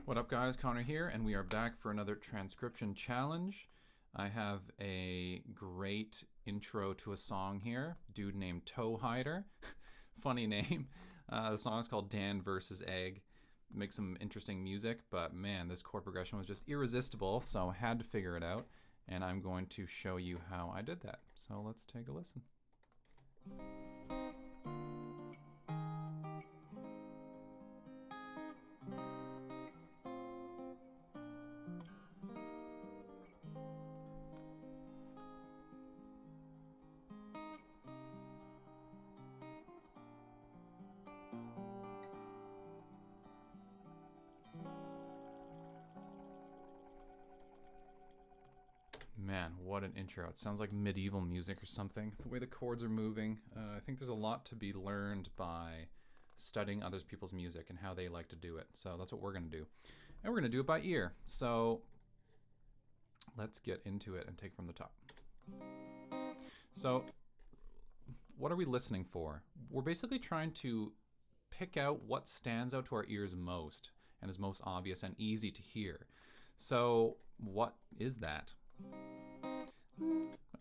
What up guys, Connor here, and we are back for another transcription challenge. I have a great intro to a song here, dude named Toehider. Funny name. The song is called Dan vs. Egg. Makes some interesting music, but man, this chord progression was just irresistible, so I had to figure it out, and I'm going to show you how I did that. So let's take a listen. Man, what an intro. It sounds like medieval music or something. The way the chords are moving. I think there's a lot to be learned by studying other people's music and how they like to do it. So that's what we're going to do. And we're going to do it by ear. So let's get into it and take from the top. So what are we listening for? We're basically trying to pick out what stands out to our ears most and is most obvious and easy to hear. So what is that?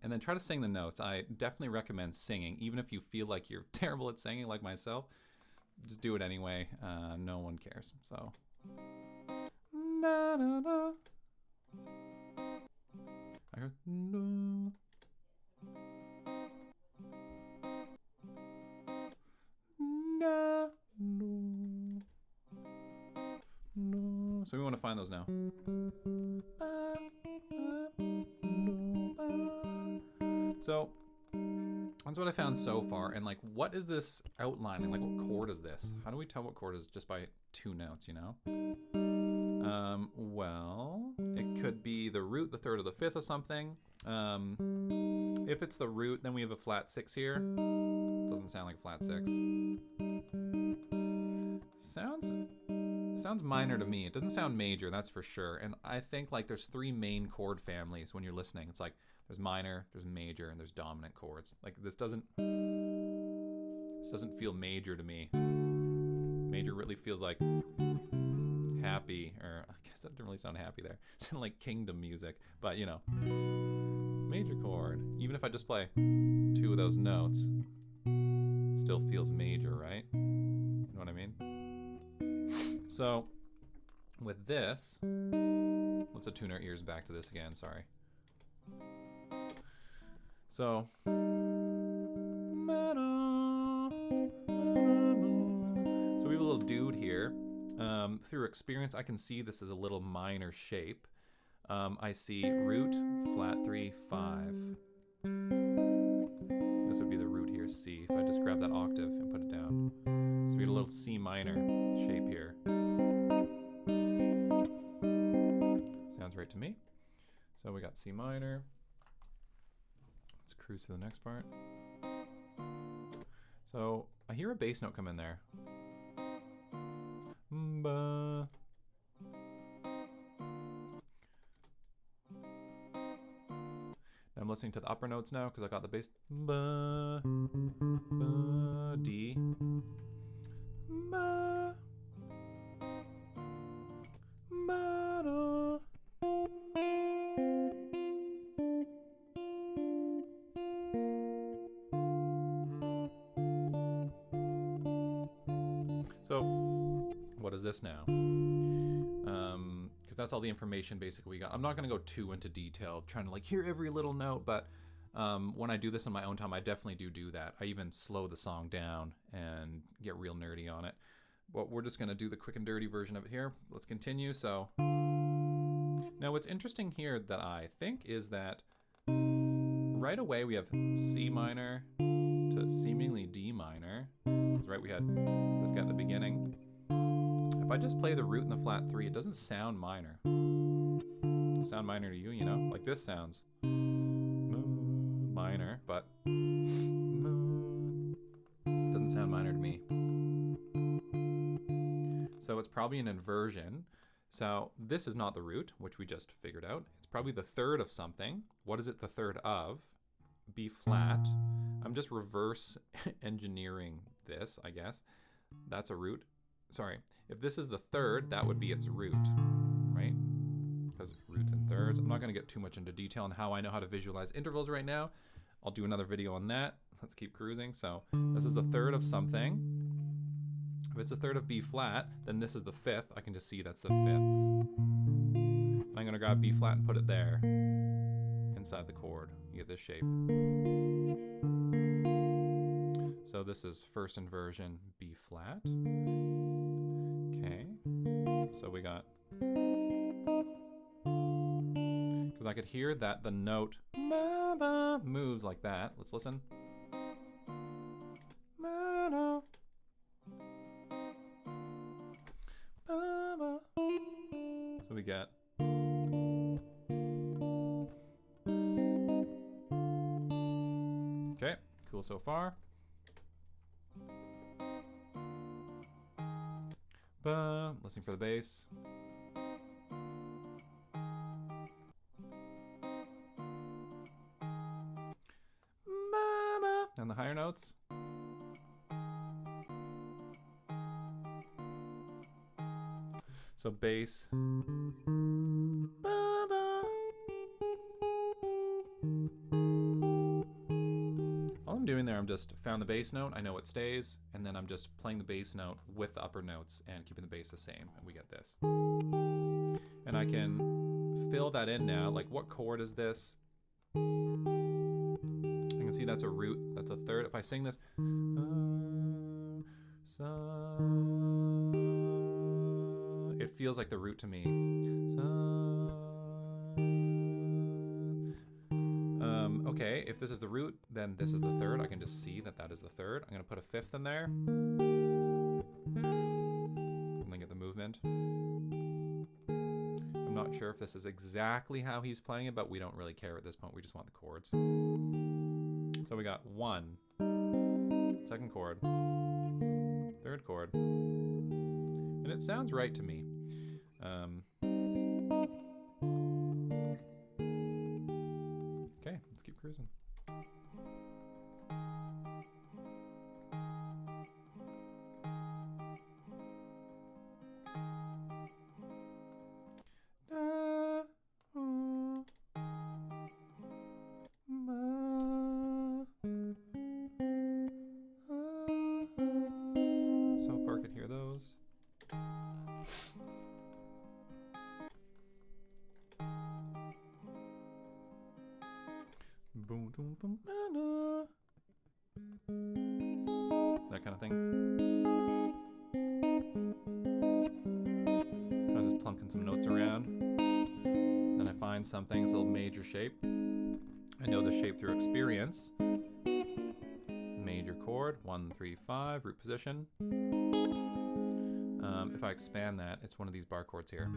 And then try to sing the notes. I definitely recommend singing, even if you feel like you're terrible at singing like myself. Just do it anyway. No one cares. So, na na na. I heard no. Na no. No. So we want to find those now. So that's what I found so far. And like, what is this outlining? Like, what chord is this? How do we tell what chord is just by two notes, you know? Well, it could be the root, the third, or the fifth or something. If it's the root, then we have a flat six here. Doesn't sound like a flat six. Sounds minor to me. It doesn't sound major, that's for sure. And I think like there's three main chord families when you're listening. It's like there's minor, there's major, and there's dominant chords. Like this doesn't feel major to me. Major really feels like happy, or I guess that didn't really sound happy there. It sounded like kingdom music, but you know, major chord. Even if I just play two of those notes, still feels major, right? You know what I mean? So with this, let's attune our ears back to this again, sorry. So we have a little dude here. Through experience, I can see this is a little minor shape. I see root, flat 3, 5. This would be the root here, C, if I just grab that octave and put it down. So we get a little C minor shape here. Sounds right to me. So we got C minor. Let's cruise to the next part. So I hear a bass note come in there. Ba. I'm listening to the upper notes now because I got the bass. Ba, ba, D. Ba, ba, da. So, what is this now? Because that's all the information basically we got. I'm not going to go too into detail, trying to like hear every little note, but when I do this on my own time, I definitely do that. I even slow the song down and get real nerdy on it. But we're just going to do the quick and dirty version of it here. Let's continue. So, now what's interesting here that I think is that right away we have C minor to seemingly D minor. That's right, we had this guy at the beginning. If I just play the root and the flat 3, it doesn't sound minor. Does it sound minor to you, you know? Like this sounds minor, but it doesn't sound minor to me. So it's probably an inversion. So this is not the root, which we just figured out. It's probably the third of something. What is it the third of? B flat. I'm just reverse engineering this, I guess. That's a root. sorry, if this is the third, that would be its root, right? Because roots and thirds. I'm not going to get too much into detail on how I know how to visualize intervals right now. I'll do another video on that. Let's keep cruising. So this is a third of something. If it's a third of B flat, then this is the fifth. I can just see that's the fifth. And I'm going to grab B flat and put it there inside the chord. You get this shape. So this is first inversion B flat. Okay. So we got, because I could hear that the note moves like that. Let's listen. So we get, okay, cool so far. Listening for the bass. And the higher notes. So bass. All I'm doing there, I'm just found the bass note, I know it stays, and then I'm just playing the bass note with the upper notes and keeping the bass the same, and we get this. And I can fill that in now, like what chord is this? I can see that's a root, that's a third. If I sing this, it feels like the root to me. Okay, if this is the root, then this is the third. I can just see that that is the third. I'm going to put a fifth in there. And then get the movement. I'm not sure if this is exactly how he's playing it, but we don't really care at this point. We just want the chords. So we got 1, second chord, third chord, and it sounds right to me. Okay, let's keep cruising. So far I could hear those. That kind of thing. I'm just plunking some notes around. Then I find something, it's a little major shape. I know the shape through experience. Major chord, 1, 3, 5, root position. If I expand that, it's one of these bar chords here.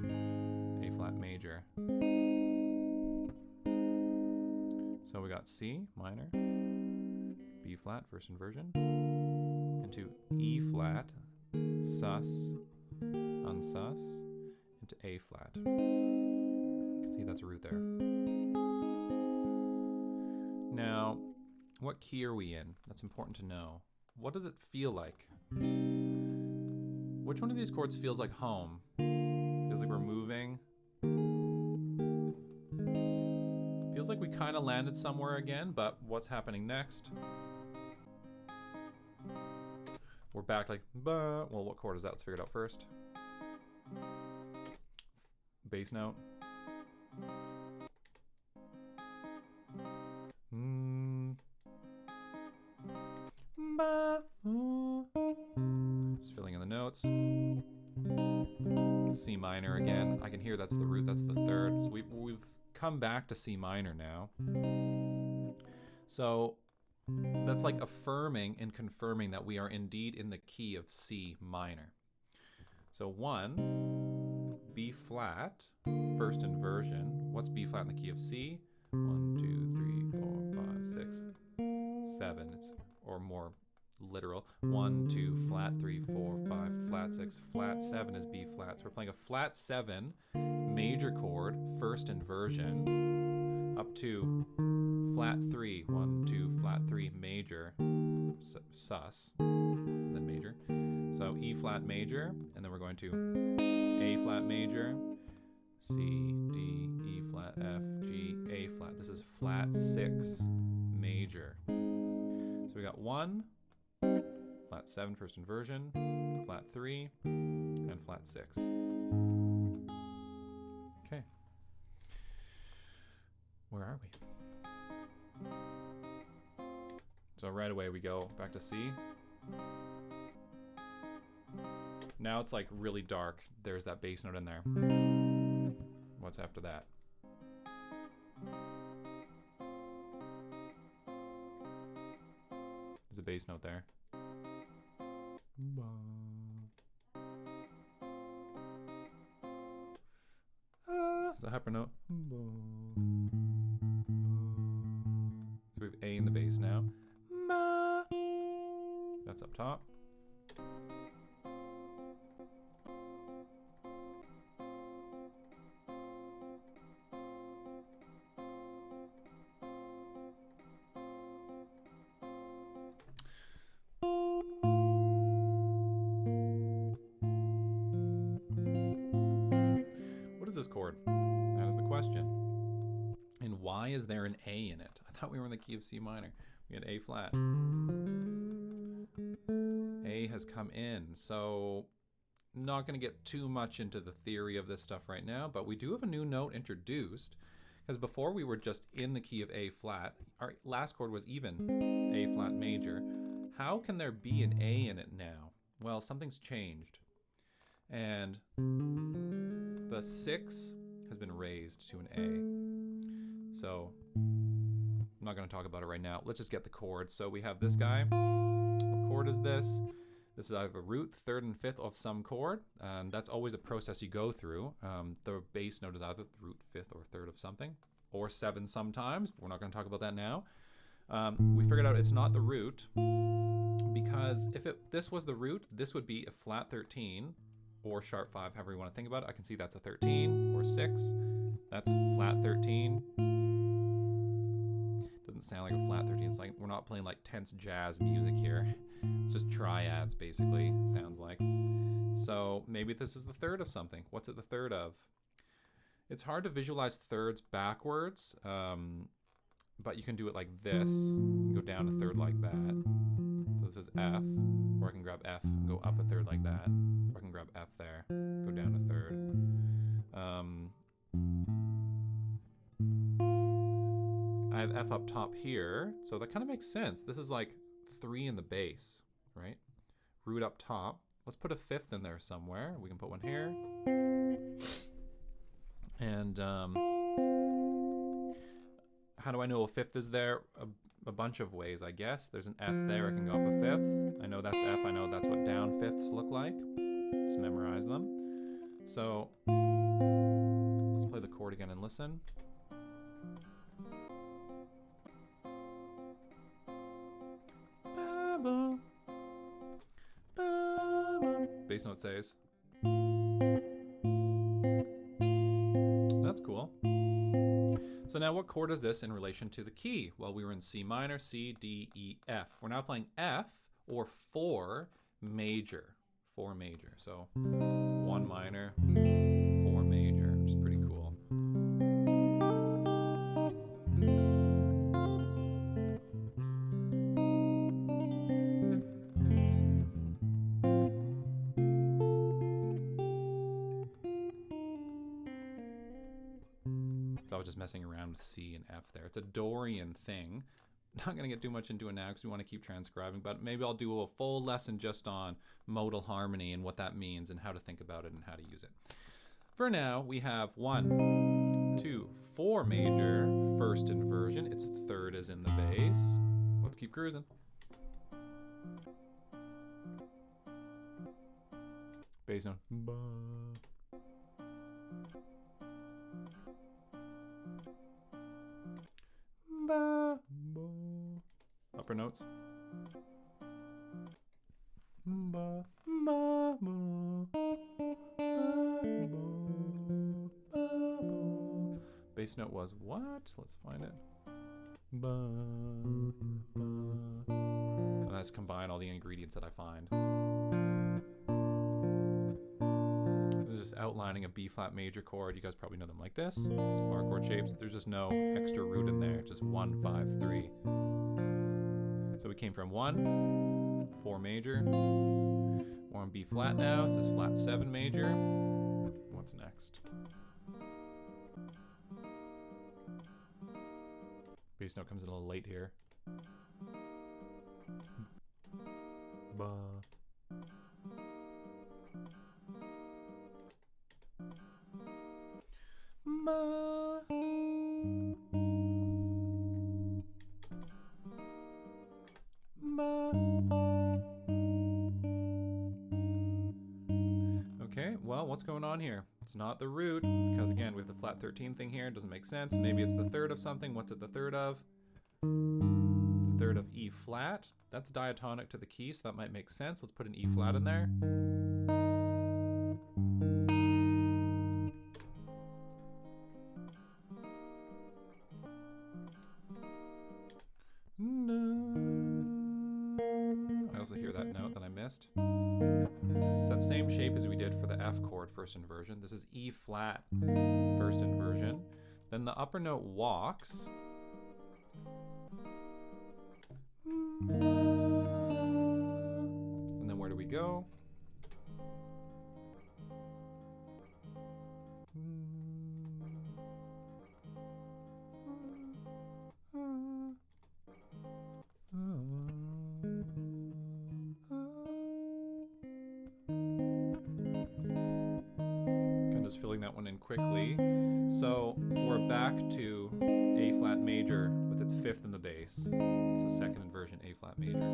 A flat major. So we got C minor, B flat, first inversion, into E flat, sus, unsus, into A flat. You can see that's a root there. Now, what key are we in? That's important to know. What does it feel like? Which one of these chords feels like home? Feels like we're moving. Feels like we kind of landed somewhere again, but what's happening next? We're back like, bah. Well, what chord is that? Let's figure it out first. Bass note. Just filling in the notes. C minor again. I can hear that's the root, that's the third. So we've come back to C minor now. So that's like affirming and confirming that we are indeed in the key of C minor. So 1, B flat, first inversion. What's B flat in the key of C? 1, 2, 3, 4, 5, 6, 7. It's or more literal. 1, 2, flat 3, 4, 5, flat 6, flat 7 is B flat. So we're playing a flat 7 major chord, first inversion, up to flat 3, 1, 2, flat 3 major, sus, then major, So E flat major, and then we're going to A flat major, C, D, E flat, F, G, A flat. This is flat 6 major. So we got 1, flat 7 first inversion, flat 3, and flat 6. Okay. Where are we? So right away we go back to C. Now it's like really dark. There's that bass note in there. What's after that? There's a bass note there. It's the hyper note. So we have A in the bass now. That's up top. What is this chord? That is the question. And why is there an A in it? I thought we were in the key of C minor. We had A flat. A has come in. So I'm not going to get too much into the theory of this stuff right now, but we do have a new note introduced, because before we were just in the key of A flat. Our last chord was even A flat major. How can there be an A in it now? Well, something's changed. And the 6 has been raised to an A. So I'm not going to talk about it right now. Let's just get the chords. So we have this guy. What chord is this? This is either the root, 3rd, and 5th of some chord. And that's always a process you go through. The bass note is either the root, 5th, or 3rd of something, or 7 sometimes. We're not going to talk about that now. We figured out it's not the root, because if this was the root, this would be a flat 13 or sharp 5, however you want to think about it. I can see that's a 13 or 6. That's flat 13. Doesn't sound like a flat 13. It's like we're not playing like tense jazz music here. It's just triads, basically, sounds like. So maybe this is the 3rd of something. What's it the 3rd of? It's hard to visualize thirds backwards, but you can do it like this. You can go down a 3rd like that. So this is F, or I can grab F and go up a 3rd like that. Or I can grab F there, go down a 3rd. I have F up top here, so that kind of makes sense. This is like 3 in the bass, right? Root up top. Let's put a 5th in there somewhere. We can put one here. And how do I know a 5th is there? A bunch of ways, I guess. There's an F there. I can go up a 5th. I know that's F. I know that's what down 5ths look like. Just memorize them. So let's play the chord again and listen. Bass note says. That's cool. So now what chord is this in relation to the key? Well, we were in C minor, C, D, E, F. We're now playing F, or 4 major. 4 major. So 1 minor, 4 major, which is pretty cool. So I was just messing around with C and F there. It's a Dorian thing. Not going to get too much into it now because we want to keep transcribing, but maybe I'll do a full lesson just on modal harmony and what that means and how to think about it and how to use it. For now, we have 1, 2, 4 major, first inversion. Its 3rd is in the bass. Let's keep cruising. Bass note. Upper notes. Bass note was what? Let's find it. And let's combine all the ingredients that I find. just outlining a B flat major chord. You guys probably know them like this. It's bar chord shapes. There's just no extra root in there. Just 1, 5, 3. So we came from 1, 4 major. We're on B flat now. This is flat 7 major. What's next? Bass note comes in a little late here. Ba. Ma. Ma. Okay, well, what's going on here? It's not the root, because again, we have the flat 13 thing here. It doesn't make sense. Maybe it's the third of something. What's it the third of? It's the third of E flat. That's diatonic to the key, so that might make sense. Let's put an E flat in there. I also hear that note that I missed. It's that same shape as we did for the F chord first inversion. This is E flat first inversion. Then the upper note walks. And then where do we go? Just filling that one in quickly. So we're back to A flat major with its fifth in the bass. So second inversion A flat major.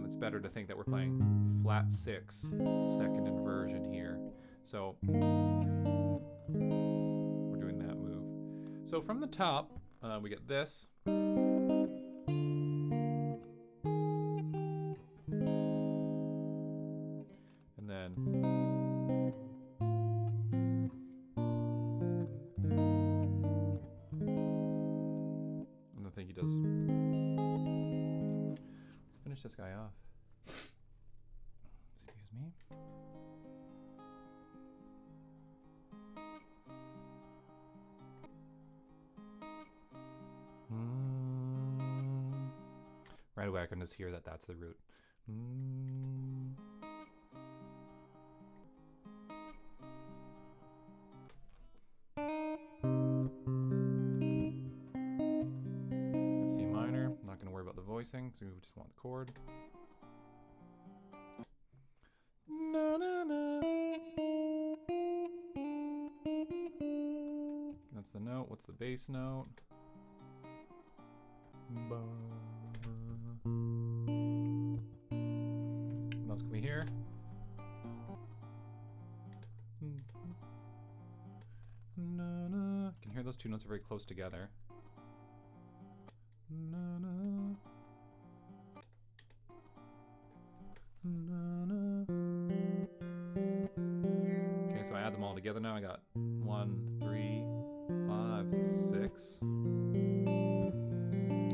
It's better to think that we're playing flat 6, second inversion here. So we're doing that move. So from the top, we get this. And then I think he does. Let's finish this guy off. Excuse me. Right away I can just hear that that's the root. C minor, I'm not going to worry about the voicing, so we just want the chord. Na, na, na. That's the note. What's the bass note? Ba. What else can we hear? Na, na. Can hear those two notes are very close together. Na, na. Na, na. Okay, so I add them all together now. I got 1, 3, 5, 6.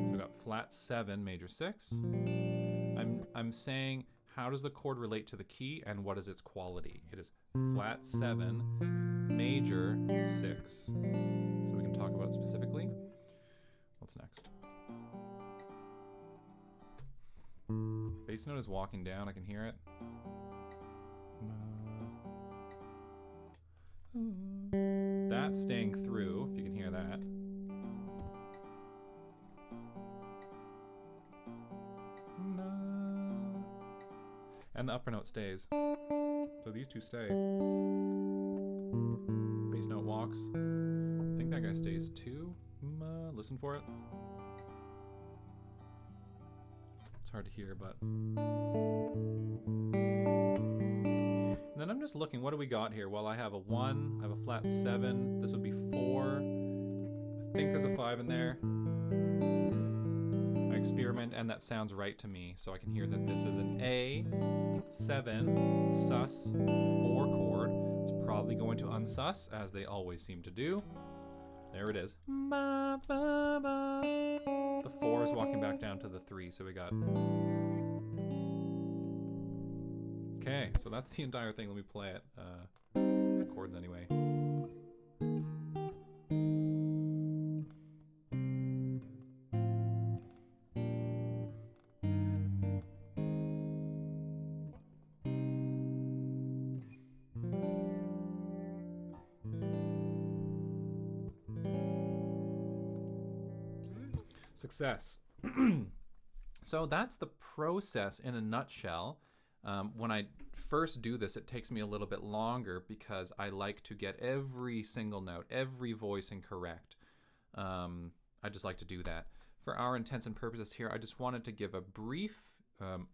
So I got flat 7, major 6. I'm saying, how does the chord relate to the key and what is its quality? It is flat 7, major 6. So we can talk about it specifically. What's next? Bass note is walking down, I can hear it. That's staying through, if you can hear that. And the upper note stays. So these two stay. Bass note walks. I think that guy stays too. Listen for it. It's hard to hear, but. And then I'm just looking, what do we got here? Well, I have a 1, I have a flat 7. This would be 4. I think there's a 5 in there. I experiment, and that sounds right to me. So I can hear that this is an A, 7, sus, 4 chord. It's probably going to unsus, as they always seem to do. There it is. The 4 is walking back down to the 3, so we got... Okay, so that's the entire thing. Let me play it. chords anyway. Success. So that's the process in a nutshell. When I first do this, it takes me a little bit longer because I like to get every single note, every voicing correct. I just like to do that. For our intents and purposes here, I just wanted to give a brief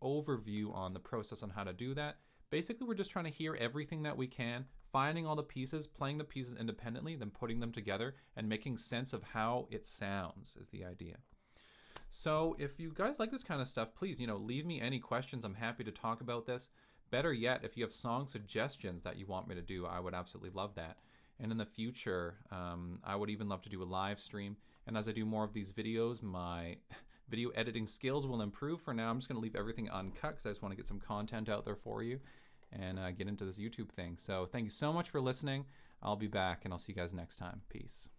overview on the process on how to do that. Basically, we're just trying to hear everything that we can, finding all the pieces, playing the pieces independently, then putting them together and making sense of how it sounds is the idea. So if you guys like this kind of stuff, please, leave me any questions. I'm happy to talk about this. Better yet, if you have song suggestions that you want me to do, I would absolutely love that. And in the future, I would even love to do a live stream. And as I do more of these videos, my video editing skills will improve. For now, I'm just going to leave everything uncut because I just want to get some content out there for you and get into this YouTube thing. So thank you so much for listening. I'll be back and I'll see you guys next time. Peace.